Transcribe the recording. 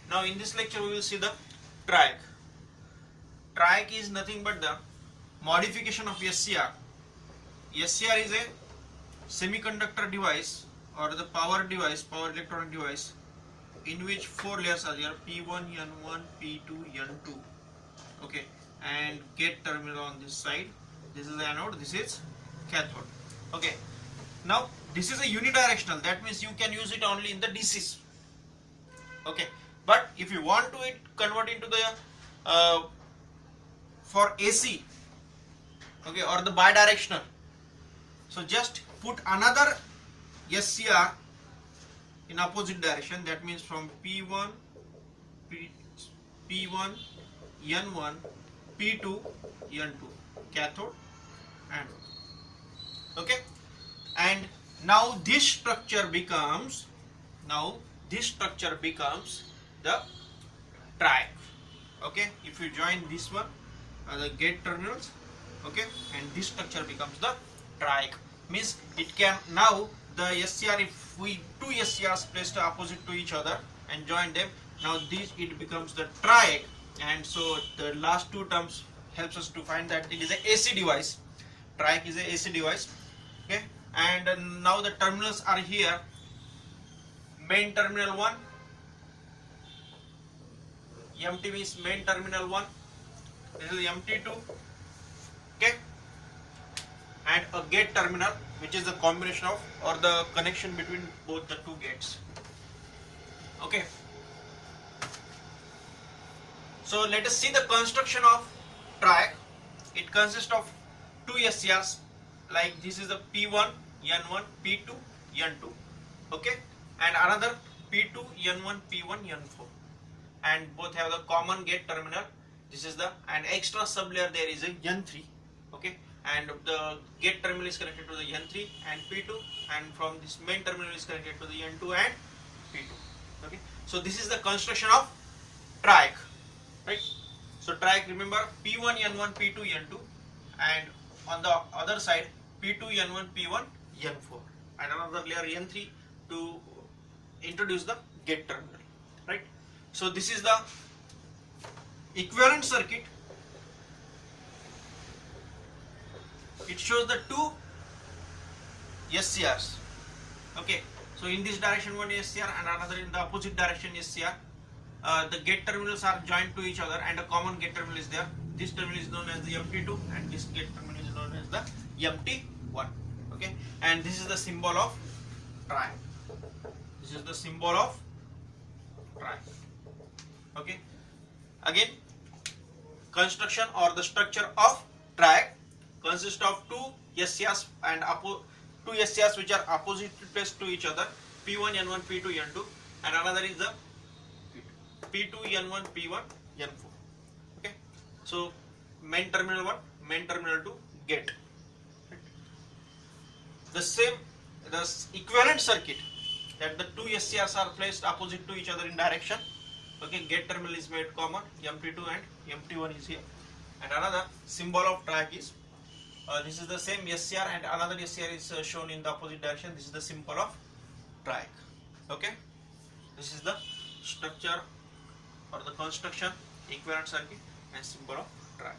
Now in this lecture we will see the triac. Triac is nothing but the modification of SCR. SCR is a semiconductor device or the power electronic device, in which 4 layers are there: P1, N1, P2, N2. Okay, and gate terminal on this side. This is anode, this is cathode. Okay, now this is a unidirectional, that means you can use it only in the DCs. Okay, but if you want to convert into the for AC, okay, or the bidirectional, so just put another SCR in opposite direction, that means from P1, P1, N1, P2, N2, cathode and okay, and now this structure becomes the triac. Okay, if you join this one, the gate terminals, okay, and this structure becomes the triac. Means it can, now the SCR, if we two SCRs placed opposite to each other and join them, now this it becomes the triac. And so the last two terms helps us to find that it is a AC device. Triac is a AC device. Okay, and now the terminals are here. Main terminal 1, MT means main terminal 1, this is MT2, okay, and a gate terminal, which is the combination of or the connection between both the two gates. Okay, so let us see the construction of triac. It consists of two SCRs, like this is the P1, N1, P2, N2, okay, and another P2, N1, P1, N4, and both have the common gate terminal. This is the, and extra sub layer there is a N3, okay, and the gate terminal is connected to the N3 and P2, and from this main terminal is connected to the N2 and P2. Okay, so this is the construction of triac, right? So triac, remember, P1, N1, P2, N2, and on the other side P2, N1, P1, N4, and another layer N3 to introduce the gate terminal, right? So this is the equivalent circuit. It shows the two SCRs. Okay, so in this direction one SCR and another in the opposite direction SCR. The gate terminals are joined to each other and a common gate terminal is there. This terminal is known as the MT2 and this gate terminal is known as the MT1. Okay, and this is the symbol of triac. This is the symbol of triac. Okay, again, construction or the structure of triac consists of two SCRs and two SCRs which are opposite placed to each other, P1, N1, P2, N2, and another is the P2, N1, P1, N4. Okay, so main terminal 1, main terminal 2, gate. The equivalent circuit, that the two SCRs are placed opposite to each other in direction. Okay, gate terminal is made common, MT2 and MT1 is here, and another symbol of triac is this is the same SCR and another SCR is shown in the opposite direction. This is the symbol of triac. Okay, this is the structure or the construction, equivalent circuit, and symbol of triac.